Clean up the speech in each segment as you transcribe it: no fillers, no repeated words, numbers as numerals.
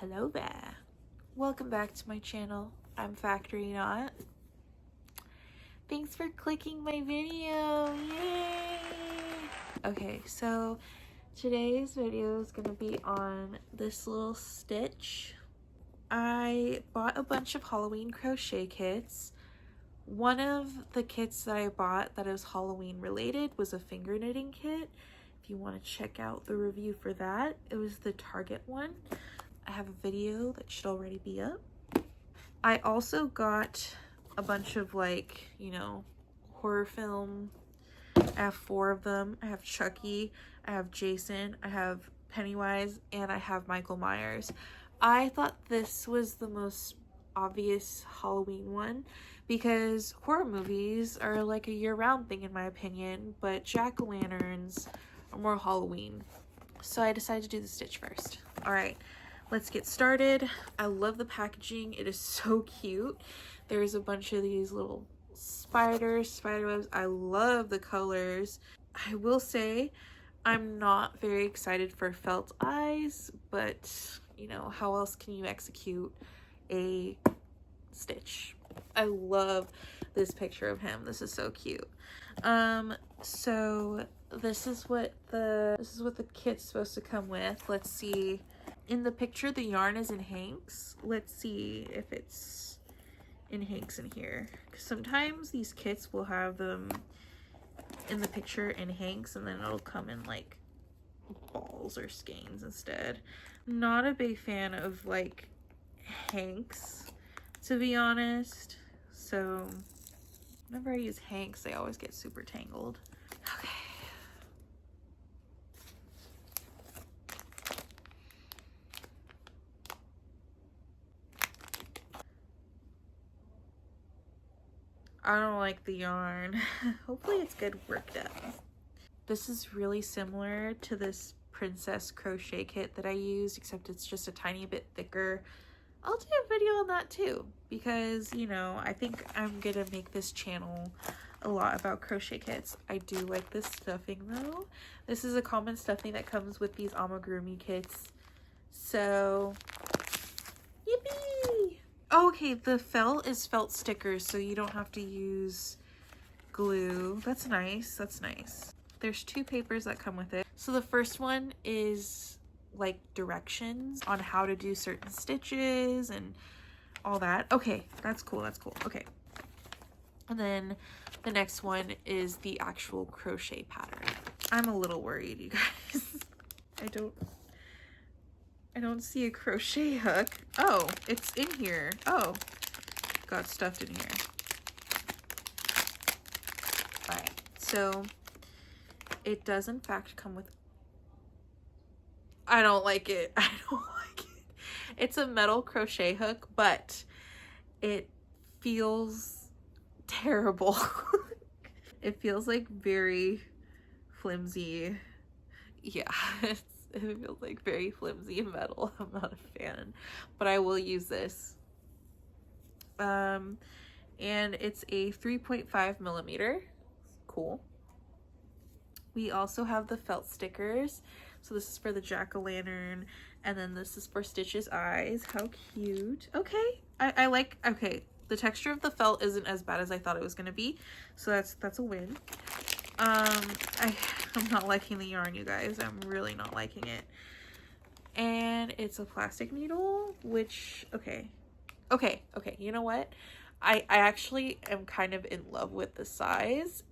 Hello there. Welcome back to my channel. I'm Factory Knot. Thanks for clicking my video. Yay! Okay, so today's video is going to be on this little stitch. I bought a bunch of Halloween crochet kits. One of the kits that I bought that is Halloween related was a finger knitting kit. If you want to check out the review for that, it was the Target one. I have a video that should already be up. I also got a bunch of horror film. I have 4 of them. I have Chucky, I have Jason, I have Pennywise, and I have Michael Myers. I thought this was the most obvious Halloween one because horror movies are like a year-round thing in my opinion, but jack-o'-lanterns are more Halloween. So I decided to do the stitch first. All right. Let's get started. I love the packaging. It is so cute. There's a bunch of these little spiders, spiderwebs. I love the colors. I will say I'm not very excited for felt eyes, but you know, how else can you execute a stitch? I love this picture of him. This is so cute. So this is what the kit's supposed to come with. Let's see. In the picture, the yarn is in hanks. Let's see if it's in hanks in here. Because sometimes these kits will have them in the picture in hanks, and then it'll come in like balls or skeins instead. Not a big fan of like hanks, to be honest. So whenever I use hanks, they always get super tangled. Okay. I don't like the yarn. Hopefully it's good worked up. This is really similar to this princess crochet kit that I used, except it's just a tiny bit thicker. I'll do a video on that too, because, you know, I think I'm gonna make this channel a lot about crochet kits. I do like this stuffing though. This is a common stuffing that comes with these amigurumi kits. So, yippee! Oh, okay, the felt is felt stickers, so you don't have to use glue. That's nice. That's nice. There's 2 papers that come with it. So the first one is like directions on how to do certain stitches and all that. Okay, that's cool. That's cool. Okay. And then the next one is the actual crochet pattern. I'm a little worried, you guys. I don't see a crochet hook. Oh, it's in here. Oh, got stuffed in here. All right, so it does in fact come with, I don't like it. I don't like it. It's a metal crochet hook, but it feels terrible. It feels like very flimsy. Yeah, it feels like very flimsy metal. I'm not a fan, but I will use this. And it's a 3.5 millimeter. Cool. We also have the felt stickers. So this is for the jack-o'-lantern, and then this is for Stitch's eyes. How cute. Okay, I like, okay, the texture of the felt isn't as bad as I thought it was gonna be, so that's a win. I'm not liking the yarn, you guys. I'm really not liking it. And it's a plastic needle, which, okay, you know what? I actually am kind of in love with the size.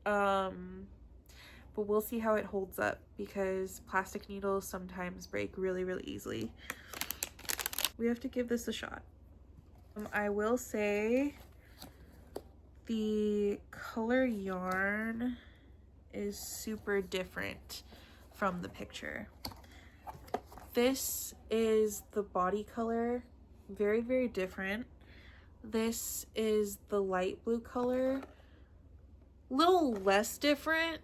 But we'll see how it holds up because plastic needles sometimes break really, really easily. We have to give this a shot. I will say the color yarn is super different from the picture. This is the body color, very, very different. This is the light blue color, little less different.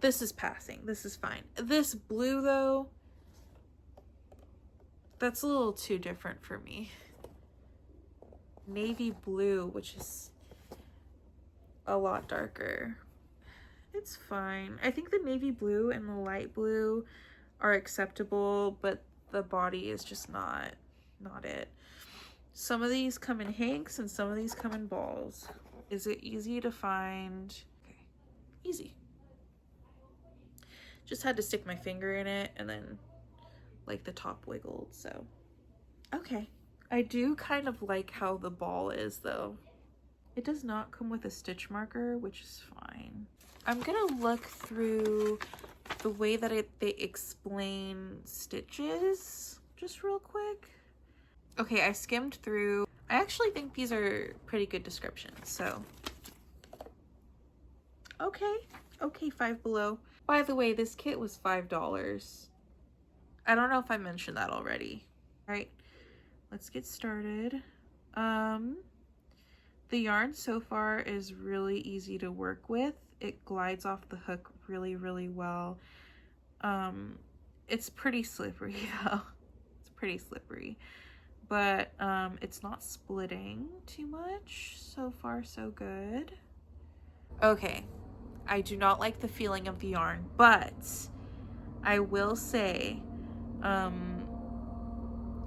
This is passing. This is fine. This blue though, that's a little too different for me. Navy blue, which is a lot darker. It's fine. I think the navy blue and the light blue are acceptable, but the body is just not. not it. Some of these come in hanks and some of these come in balls. Is it easy to find? Okay, easy. Just had to stick my finger in it and then like the top wiggled, so. Okay. I do kind of like how the ball is though. It does not come with a stitch marker, which is fine. I'm gonna look through the way that they explain stitches just real quick. Okay, I skimmed through. I actually think these are pretty good descriptions, so. Okay, Five Below. By the way, this kit was $5. I don't know if I mentioned that already. All right, let's get started. The yarn so far is really easy to work with. It glides off the hook really, really well. It's pretty slippery though. It's pretty slippery, but it's not splitting too much. So far, so good. Okay, I do not like the feeling of the yarn, but I will say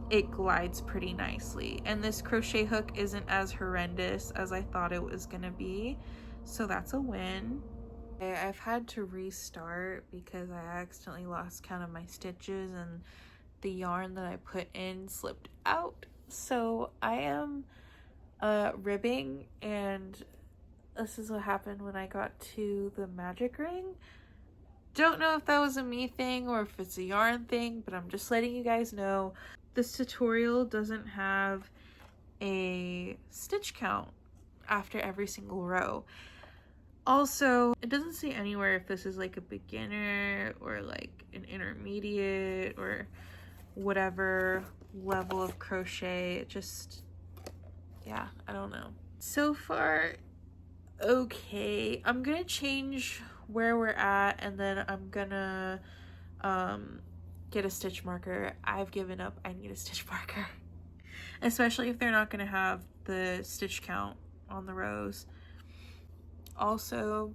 it glides pretty nicely, and this crochet hook isn't as horrendous as I thought it was gonna be, so that's a win. I've had to restart because I accidentally lost count of my stitches and the yarn that I put in slipped out, so I am ribbing, and this is what happened when I got to the magic ring. Don't know if that was a me thing or if it's a yarn thing, but I'm just letting you guys know. This tutorial doesn't have a stitch count after every single row. Also, it doesn't say anywhere if this is like a beginner or like an intermediate or whatever level of crochet. It just, yeah, I don't know. So far, okay. I'm gonna change where we're at, and then I'm gonna get a stitch marker. I've given up. I need a stitch marker, especially if they're not gonna have the stitch count on the rows. Also,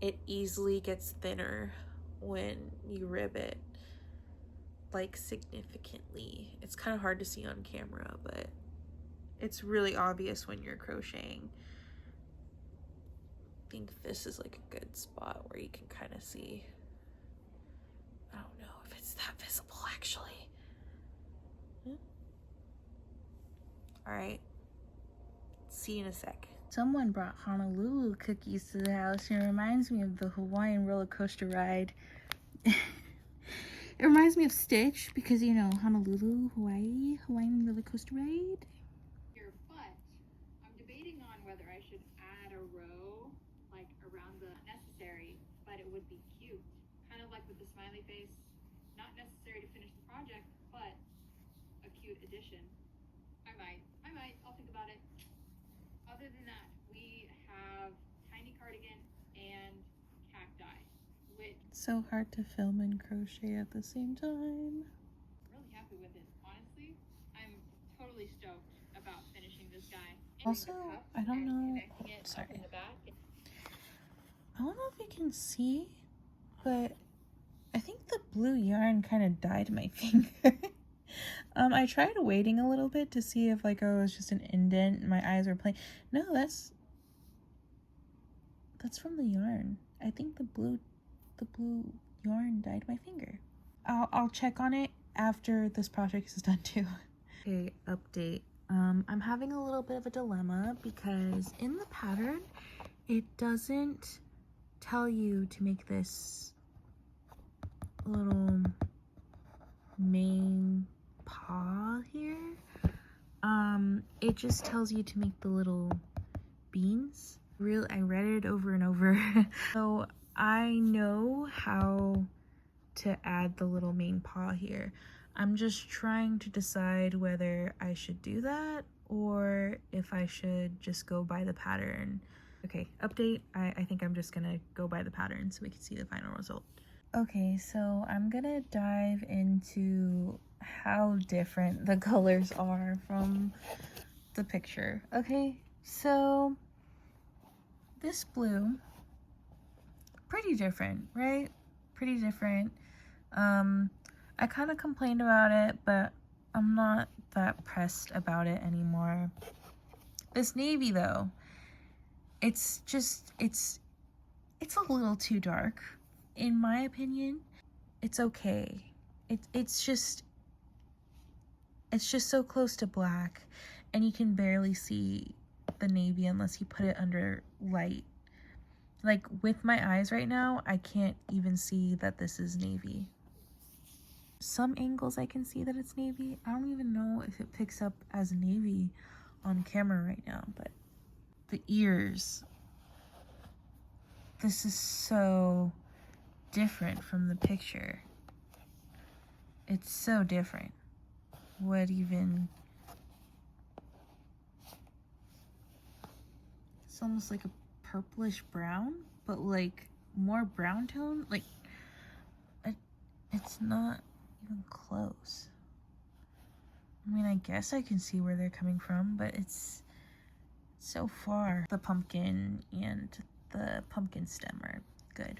it easily gets thinner when you rib it, like significantly. It's kind of hard to see on camera, but it's really obvious when you're crocheting. I think this is like a good spot where you can kind of see. I don't know if it's that visible actually. All right, see you in a sec. Someone brought Honolulu cookies to the house, and it reminds me of the Hawaiian roller coaster ride. It reminds me of Stitch because, you know, Honolulu, Hawaii, Hawaiian roller coaster ride. But I'm debating on whether I should add a row like around the necessary, but it would be cute, kind of like with the smiley face. Not necessary to finish the project, but a cute addition. I might, I'll think about it. Other than that, we have tiny cardigan and cacti, which So hard to film and crochet at the same time. I'm really happy with it. Honestly, I'm totally stoked about finishing this guy. Also, I don't know. Oh, sorry. I don't know if you can see, but I think the blue yarn kind of dyed my finger. I tried waiting a little bit to see if like, oh, it was just an indent and my eyes were playing. No, that's from the yarn. I think the blue yarn dyed my finger. I'll check on it after this project is done too. Okay, update. I'm having a little bit of a dilemma because in the pattern, it doesn't tell you to make this little main paw here. It just tells you to make the little beans. Really, I read it over and over. So I know how to add the little main paw here. I'm just trying to decide whether I should do that or if I should just go by the pattern. Okay, update. I think I'm just gonna go by the pattern so we can see the final result. Okay, so I'm gonna dive into how different the colors are from the picture. Okay, so this blue, pretty different, right? Pretty different. I kind of complained about it, but I'm not that pressed about it anymore. This navy though, it's just, it's a little too dark. In my opinion, it's okay. It's just so close to black and you can barely see the navy unless you put it under light. Like with my eyes right now, I can't even see that this is navy. Some angles I can see that it's navy. I don't even know if it picks up as navy on camera right now, but the ears. This is so different from the picture. It's so different. What even? It's almost like a purplish brown, but like more brown tone. Like it's not even close. I mean, I guess I can see where they're coming from, but it's so far. The pumpkin and the pumpkin stem are good.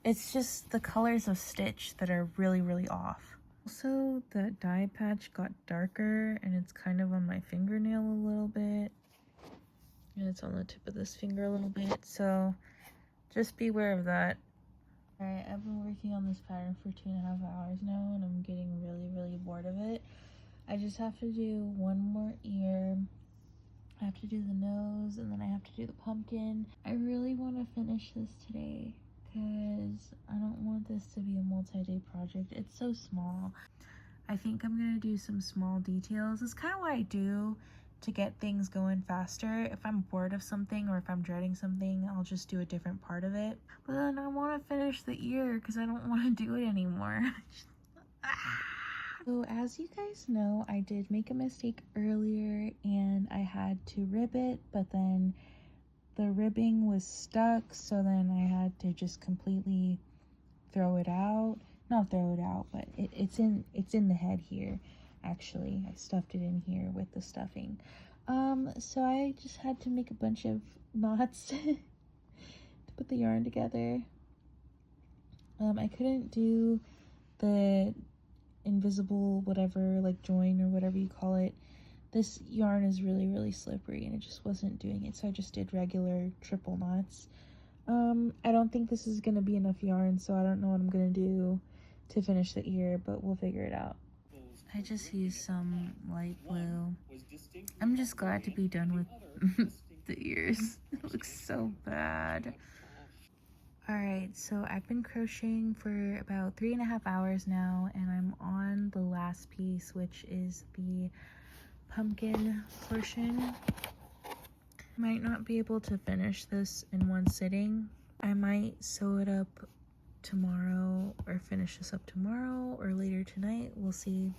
It's just the colors of stitch that are really, really off. Also, that dye patch got darker and it's kind of on my fingernail a little bit. And it's on the tip of this finger a little bit, so just beware of that. Alright, I've been working on this pattern for 2.5 hours now and I'm getting really, really bored of it. I just have to do one more ear. I have to do the nose and then I have to do the pumpkin. I really want to finish this today because I don't want this to be a multi-day project. It's so small. I think I'm going to do some small details. It's kind of what I do to get things going faster. If I'm bored of something or if I'm dreading something, I'll just do a different part of it. But then I want to finish the ear because I don't want to do it anymore. So as you guys know, I did make a mistake earlier and I had to rib it, but then the ribbing was stuck, so then I had to just completely throw it out. Not throw it out, but it's in the head here. Actually, I stuffed it in here with the stuffing. So I just had to make a bunch of knots to put the yarn together. I couldn't do the invisible whatever, like join or whatever you call it. This yarn is really, really slippery and it just wasn't doing it, so I just did regular triple knots. I don't think this is gonna be enough yarn, so I don't know what I'm gonna do to finish the ear, but we'll figure it out. I just used some light blue. I'm just glad to be done with the ears. It looks so bad. Alright, so I've been crocheting for about 3.5 hours now, and I'm on the last piece, which is the pumpkin portion. Might not be able to finish this in one sitting. I might sew it up tomorrow or finish this up tomorrow or later tonight. We'll see.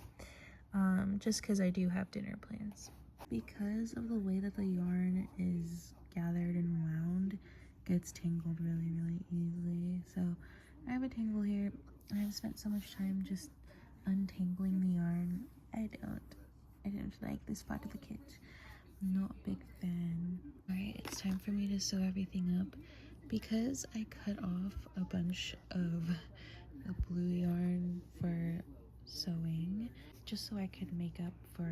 Just because I do have dinner plans. Because of the way that the yarn is gathered and wound, it gets tangled really, really easily. So I have a tangle here. I've spent so much time just untangling the yarn. I don't like this part of the kit. Not a big fan. Alright, it's time for me to sew everything up. Because I cut off a bunch of the blue yarn for sewing, just so I could make up for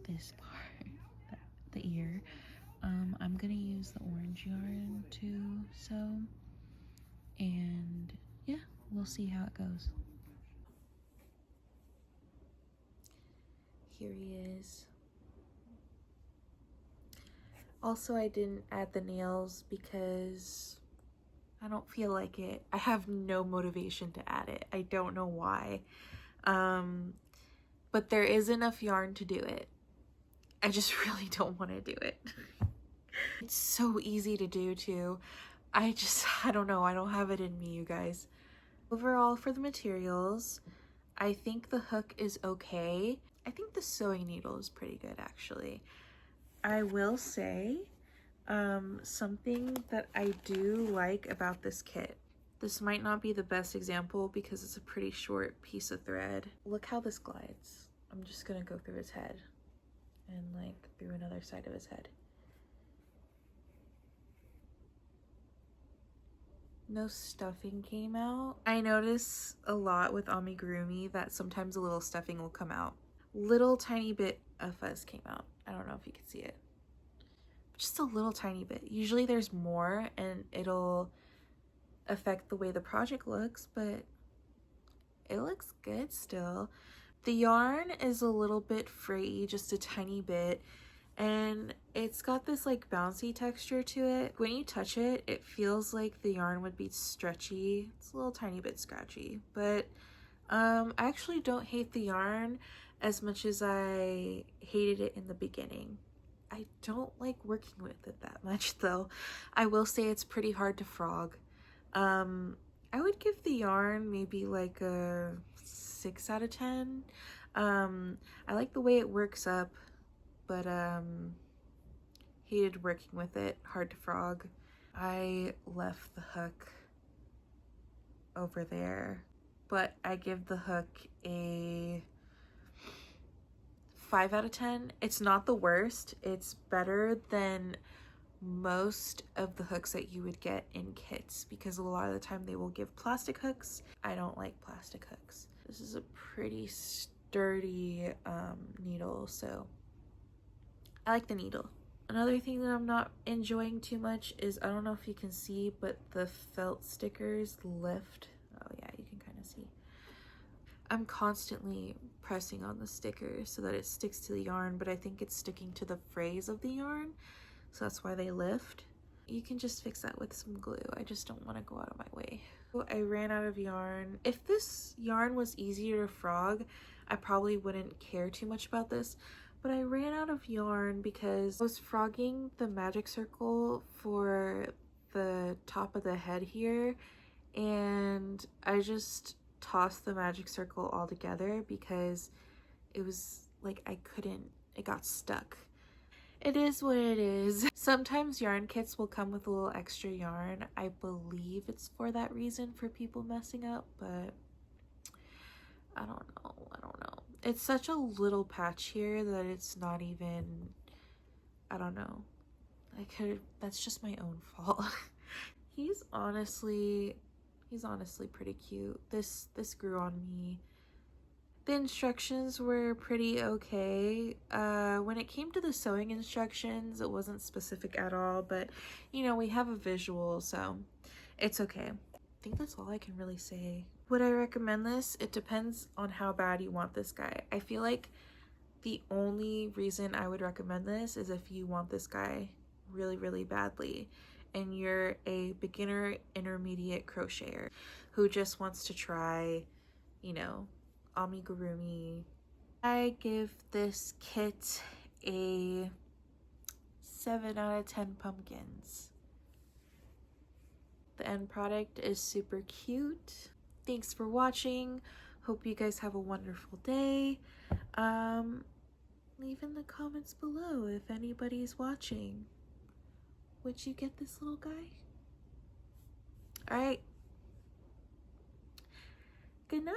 this part, the ear, I'm gonna use the orange yarn to sew, and yeah, we'll see how it goes. Here he is. Also, I didn't add the nails because I don't feel like it. I have no motivation to add it. I don't know why. But there is enough yarn to do it. I just really don't want to do it. It's so easy to do too. I don't know. I don't have it in me, you guys. Overall, for the materials, I think the hook is okay. I think the sewing needle is pretty good, actually. I will say something that I do like about this kit. This might not be the best example because it's a pretty short piece of thread. Look how this glides. I'm just gonna go through his head and like through another side of his head. No stuffing came out. I notice a lot with amigurumi that sometimes a little stuffing will come out. little tiny bit of fuzz came out. I don't know if you can see it. Just a little tiny bit. Usually there's more and it'll affect the way the project looks, but it looks good still. The yarn is a little bit frayy, just a tiny bit, and it's got this like bouncy texture to it. When you touch it, it feels like the yarn would be stretchy. It's a little tiny bit scratchy, but I actually don't hate the yarn as much as I hated it in the beginning. I don't like working with it that much though. I will say it's pretty hard to frog. I would give the yarn maybe like a 6 out of 10. I like the way it works up, but hated working with it, hard to frog. I left the hook over there, but I give the hook a 5 out of 10. It's not the worst. It's better than most of the hooks that you would get in kits, because a lot of the time they will give plastic hooks. I don't like plastic hooks. This is a pretty sturdy needle, so I like the needle. Another thing that I'm not enjoying too much is, I don't know if you can see, but the felt stickers lift. Oh yeah, you can kind of see. I'm constantly pressing on the sticker so that it sticks to the yarn, but I think it's sticking to the frays of the yarn, so that's why they lift. You can just fix that with some glue. I just don't want to go out of my way. I ran out of yarn. If this yarn was easier to frog, I probably wouldn't care too much about this, but I ran out of yarn because I was frogging the magic circle for the top of the head here, and I just tossed the magic circle all together because it was like it got stuck. It is what it is. Sometimes yarn kits will come with a little extra yarn. I believe it's for that reason, for people messing up, but I don't know. It's such a little patch here that it's not even, I don't know. That's just my own fault. He's honestly pretty cute. This grew on me. The instructions were pretty okay. When it came to the sewing instructions, it wasn't specific at all, but you know, we have a visual, so it's okay. I think that's all I can really say. Would I recommend this? It depends on how bad you want this guy. I feel like the only reason I would recommend this is if you want this guy really, really badly and you're a beginner intermediate crocheter who just wants to try, you know, amigurumi. I give this kit a 7 out of 10 pumpkins. The end product is super cute. Thanks for watching. Hope you guys have a wonderful day. Leave in the comments below if anybody's watching. Would you get this little guy? All right. Good night.